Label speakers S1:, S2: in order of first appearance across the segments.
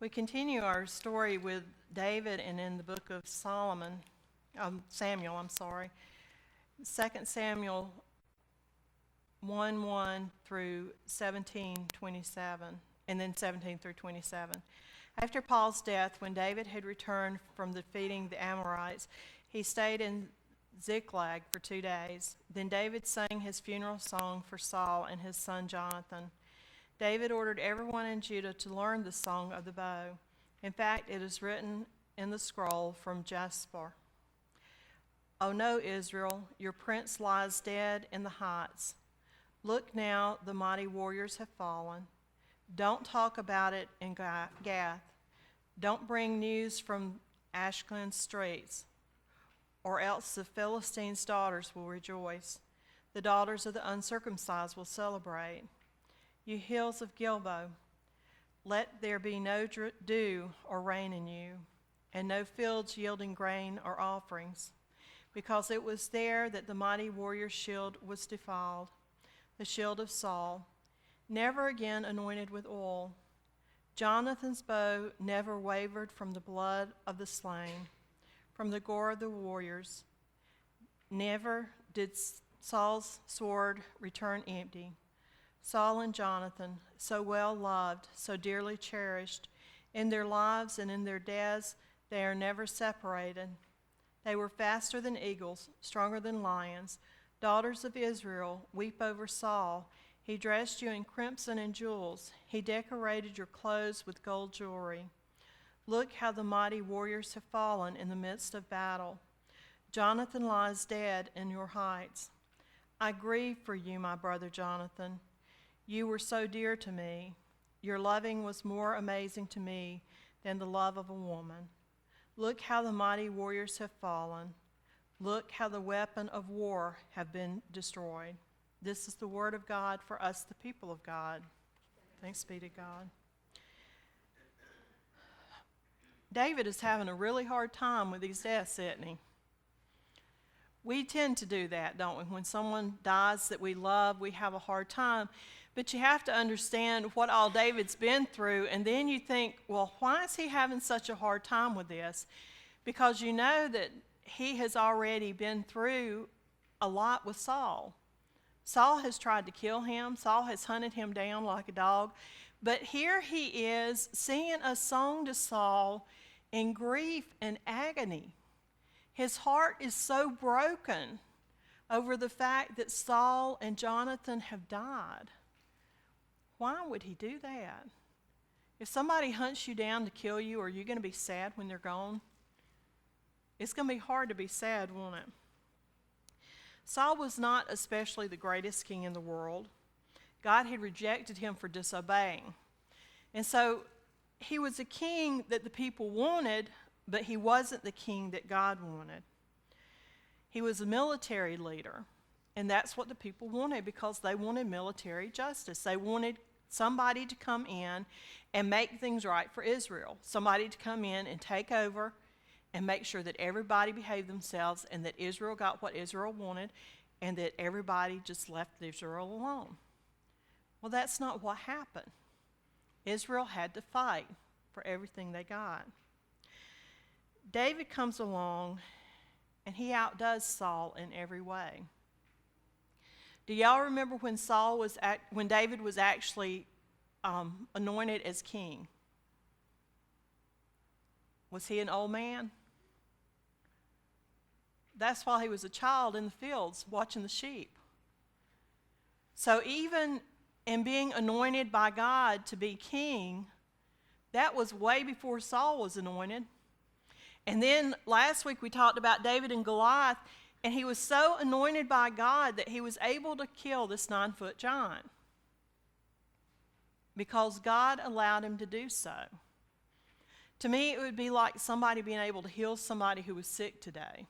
S1: We continue our story with David and in the book of Samuel, 2 Samuel 1:1 through 17:27, and then 17 through 27. After Paul's death, when David had returned from defeating the Amorites, he stayed in Ziklag for 2 days. Then David sang his funeral song for Saul and his son Jonathan. David ordered everyone in Judah to learn the song of the bow. In fact, it is written in the scroll from Jasper. O know, Israel, your prince lies dead in the heights. Look now, the mighty warriors have fallen. Don't talk about it in Gath. Don't bring news from Ashkelon's streets, or else the Philistines' daughters will rejoice. The daughters of the uncircumcised will celebrate. You hills of Gilboa, let there be no dew or rain in you, and no fields yielding grain or offerings, because it was there that the mighty warrior's shield was defiled, the shield of Saul, never again anointed with oil. Jonathan's bow never wavered from the blood of the slain, from the gore of the warriors. Never did Saul's sword return empty. Saul and Jonathan, so well loved, so dearly cherished, in their lives and in their deaths, they are never separated. They were faster than eagles, stronger than lions. Daughters of Israel, weep over Saul. He dressed you in crimson and jewels. He decorated your clothes with gold jewelry. Look how the mighty warriors have fallen in the midst of battle. Jonathan lies dead in your heights. I grieve for you, my brother Jonathan. You were so dear to me. Your loving was more amazing to me than the love of a woman. Look how the mighty warriors have fallen. Look how the weapon of war have been destroyed. This is the word of God for us, the people of God. Thanks be to God. David is having a really hard time with these deaths, isn't he? We tend to do that, don't we? When someone dies that we love, we have a hard time. But you have to understand what all David's been through, and then you think, well, why is he having such a hard time with this? Because you know that he has already been through a lot with Saul. Saul has tried to kill him. Saul has hunted him down like a dog. But here he is singing a song to Saul in grief and agony. His heart is so broken over the fact that Saul and Jonathan have died. Why would he do that? If somebody hunts you down to kill you, are you going to be sad when they're gone? It's going to be hard to be sad, won't it? Saul was not especially the greatest king in the world. God had rejected him for disobeying. And so he was a king that the people wanted, but he wasn't the king that God wanted. He was a military leader, and that's what the people wanted because they wanted military justice. They wanted somebody to come in and make things right for Israel, somebody to come in and take over and make sure that everybody behaved themselves and that Israel got what Israel wanted and that everybody just left Israel alone. Well, that's not what happened. Israel had to fight for everything they got. David comes along and he outdoes Saul in every way. Do y'all remember when David was actually anointed as king? Was he an old man? That's while he was a child in the fields watching the sheep. So even in being anointed by God to be king, that was way before Saul was anointed. And then last week we talked about David and Goliath, and he was so anointed by God that he was able to kill this 9-foot giant because God allowed him to do so. To me, it would be like somebody being able to heal somebody who was sick today.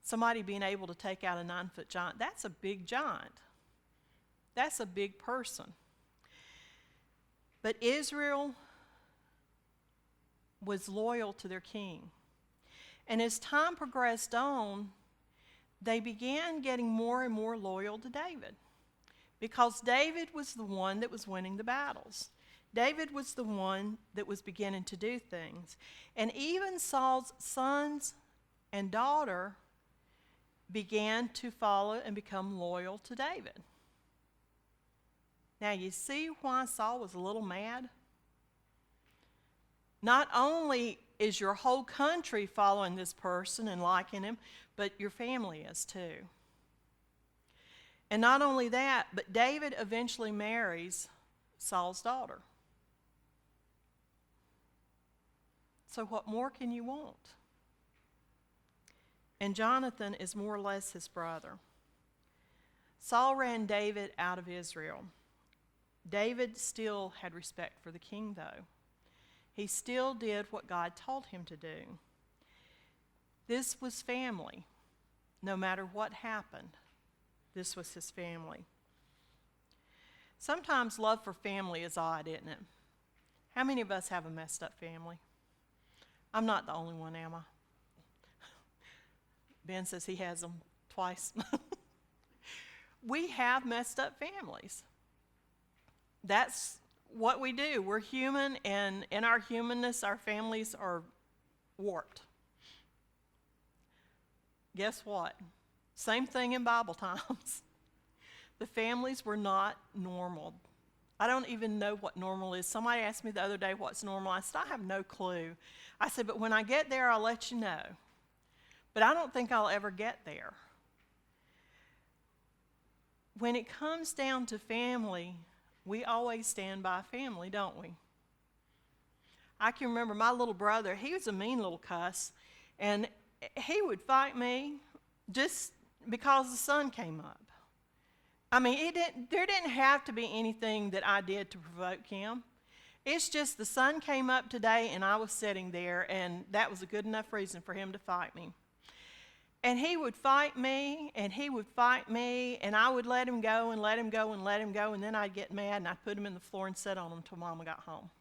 S1: Somebody being able to take out a 9-foot giant. That's a big giant. That's a big person. But Israel was loyal to their king. And as time progressed on, they began getting more and more loyal to David because David was the one that was winning the battles. David was the one that was beginning to do things. And even Saul's sons and daughter began to follow and become loyal to David. Now, you see why Saul was a little mad? Not only is your whole country following this person and liking him, but your family is too. And not only that, but David eventually marries Saul's daughter. So what more can you want? And Jonathan is more or less his brother. Saul ran David out of Israel. David still had respect for the king, though. He still did what God told him to do. This was family. No matter what happened, this was his family. Sometimes love for family is odd, isn't it? How many of us have a messed up family? I'm not the only one, am I? Ben says he has them twice. We have messed up families. That's what we do. We're human, and in our humanness, our families are warped. Guess what? Same thing in Bible times. The families were not normal. I don't even know what normal is. Somebody asked me the other day what's normal. I said, I have no clue. I said, but when I get there, I'll let you know. But I don't think I'll ever get there. When it comes down to family, we always stand by family, don't we? I can remember my little brother, he was a mean little cuss, and he would fight me just because the sun came up. I mean, there didn't have to be anything that I did to provoke him. It's just the sun came up today and I was sitting there, and that was a good enough reason for him to fight me. And he would fight me, and he would fight me, and I would let him go and let him go and let him go, and then I'd get mad and I'd put him in the floor and sit on him until Mama got home.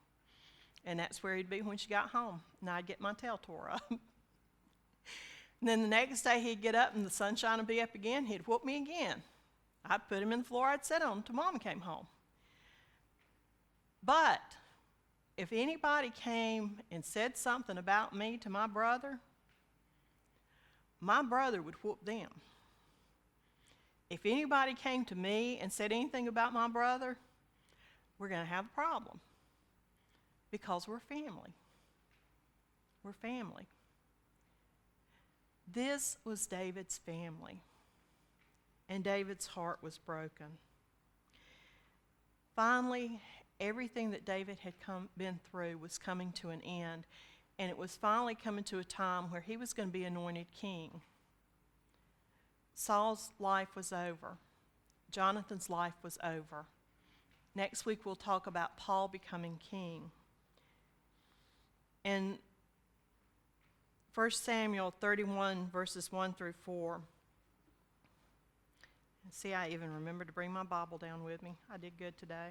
S1: And that's where he'd be when she got home, and I'd get my tail tore up. And then the next day he'd get up and the sunshine would be up again, he'd whoop me again. I'd put him in the floor, I'd sit on him until Mama came home. But if anybody came and said something about me to my brother would whoop them. If anybody came to me and said anything about my brother, we're going to have a problem. Because we're family. We're family. This was David's family. And David's heart was broken. Finally, everything that David had been through was coming to an end. And it was finally coming to a time where he was going to be anointed king. Saul's life was over. Jonathan's life was over. Next week we'll talk about Paul becoming king. In 1 Samuel 31, verses 1 through 4. See, I even remembered to bring my Bible down with me. I did good today.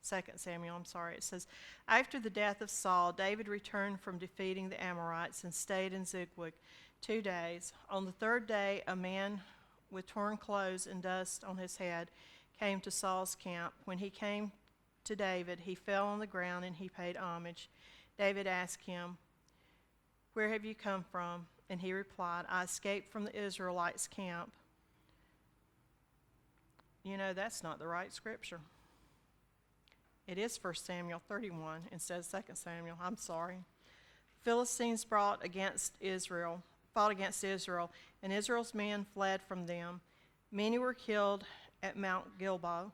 S1: 2 Samuel, it says, after the death of Saul, David returned from defeating the Amorites and stayed in Ziklag 2 days. On the third day, a man with torn clothes and dust on his head came to Saul's camp. When he came to David, he fell on the ground and he paid homage. David asked him, where have you come from? And he replied, I escaped from the Israelites' camp. You know, that's not the right scripture. It is 1 Samuel 31 instead of 2 Samuel. I'm sorry. Philistines fought against Israel, and Israel's men fled from them. Many were killed at Mount Gilboa.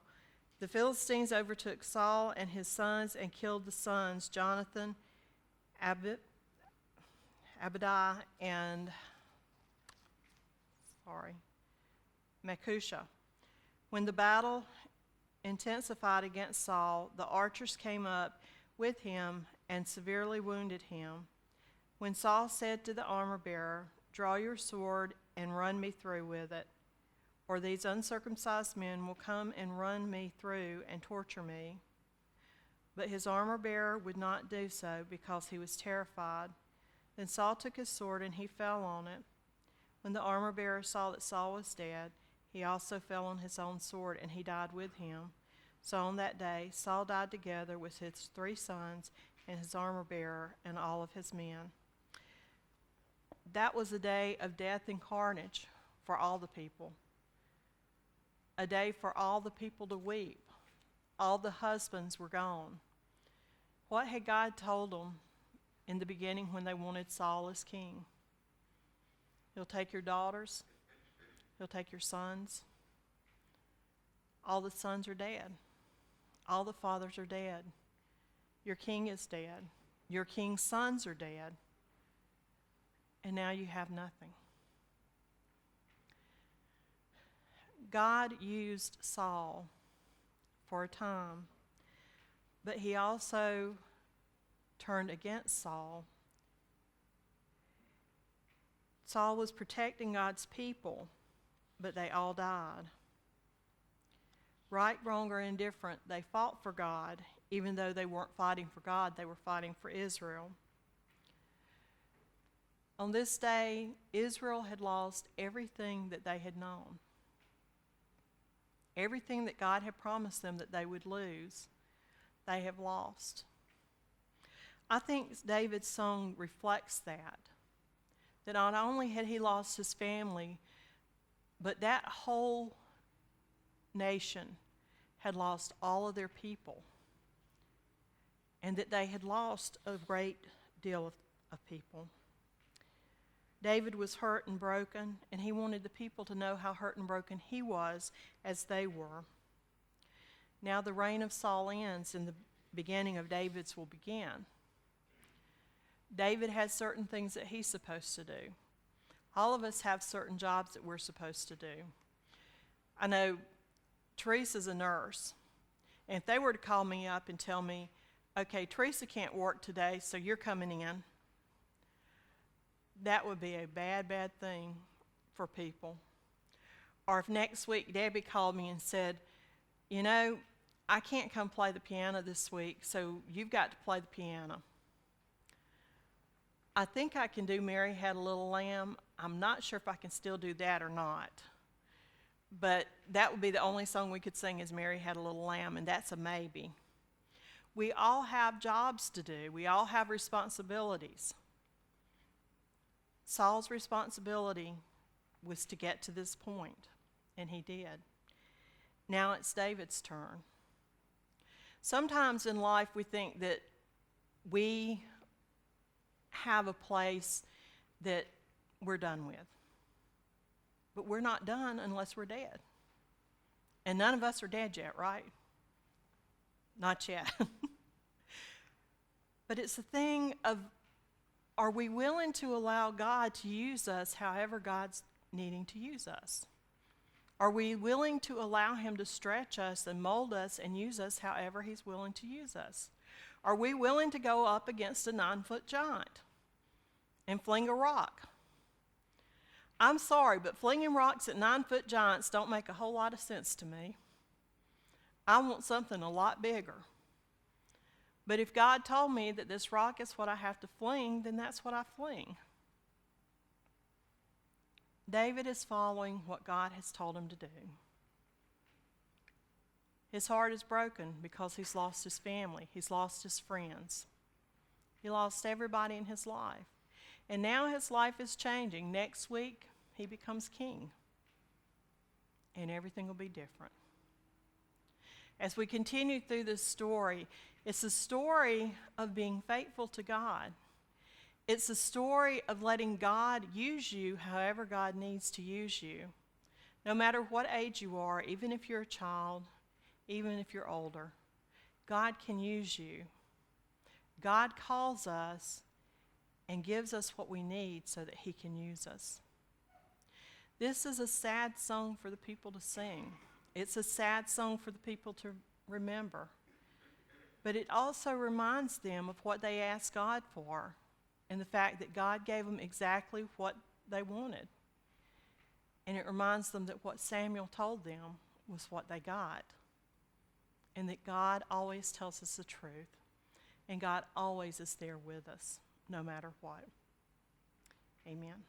S1: The Philistines overtook Saul and his sons and killed the sons, Jonathan, Abadiah, and Machusha. When the battle intensified against Saul, the archers came up with him and severely wounded him. When Saul said to the armor-bearer, draw your sword and run me through with it, or these uncircumcised men will come and run me through and torture me. But his armor-bearer would not do so because he was terrified. Then Saul took his sword and he fell on it. When the armor-bearer saw that Saul was dead, he also fell on his own sword, and he died with him. So on that day, Saul died together with his 3 sons and his armor-bearer and all of his men. That was a day of death and carnage for all the people. A day for all the people to weep. All the husbands were gone. What had God told them in the beginning when they wanted Saul as king? He'll take your daughters. He'll take your sons. All the sons are dead. All the fathers are dead. Your king is dead. Your king's sons are dead. And now you have nothing. God used Saul for a time, but he also turned against Saul. Saul was protecting God's people, but they all died. Right, wrong, or indifferent, they fought for God. Even though they weren't fighting for God, they were fighting for Israel. On this day, Israel had lost everything that they had known. Everything that God had promised them that they would lose, they have lost. I think David's song reflects that. That not only had he lost his family, but that whole nation had lost all of their people. And that they had lost a great deal of people. David was hurt and broken, and he wanted the people to know how hurt and broken he was as they were. Now the reign of Saul ends, and the beginning of David's will begin. David has certain things that he's supposed to do. All of us have certain jobs that we're supposed to do. I know Teresa's a nurse, and if they were to call me up and tell me, okay, Teresa can't work today, so you're coming in, that would be a bad, bad thing for people. Or if next week Debbie called me and said, you know, I can't come play the piano this week, so you've got to play the piano. I think I can do Mary Had a Little Lamb. I'm not sure if I can still do that or not. But that would be the only song we could sing is Mary Had a Little Lamb, and that's a maybe. We all have jobs to do. We all have responsibilities. Saul's responsibility was to get to this point, and he did. Now it's David's turn. Sometimes in life we think that we have a place that we're done with. But we're not done unless we're dead. And none of us are dead yet, right? Not yet. But it's the thing of, are we willing to allow God to use us however God's needing to use us? Are we willing to allow him to stretch us and mold us and use us however he's willing to use us? Are we willing to go up against a 9-foot giant and fling a rock? I'm sorry, but flinging rocks at 9-foot giants don't make a whole lot of sense to me. I want something a lot bigger. But if God told me that this rock is what I have to fling, then that's what I fling. David is following what God has told him to do. His heart is broken because he's lost his family. He's lost his friends. He lost everybody in his life. And now his life is changing. Next week, he becomes king. And everything will be different. As we continue through this story, it's a story of being faithful to God. It's a story of letting God use you however God needs to use you. No matter what age you are, even if you're a child, even if you're older, God can use you. God calls us and gives us what we need so that he can use us. This is a sad song for the people to sing. It's a sad song for the people to remember. But it also reminds them of what they asked God for and the fact that God gave them exactly what they wanted. And it reminds them that what Samuel told them was what they got. And that God always tells us the truth. And God always is there with us, no matter what. Amen.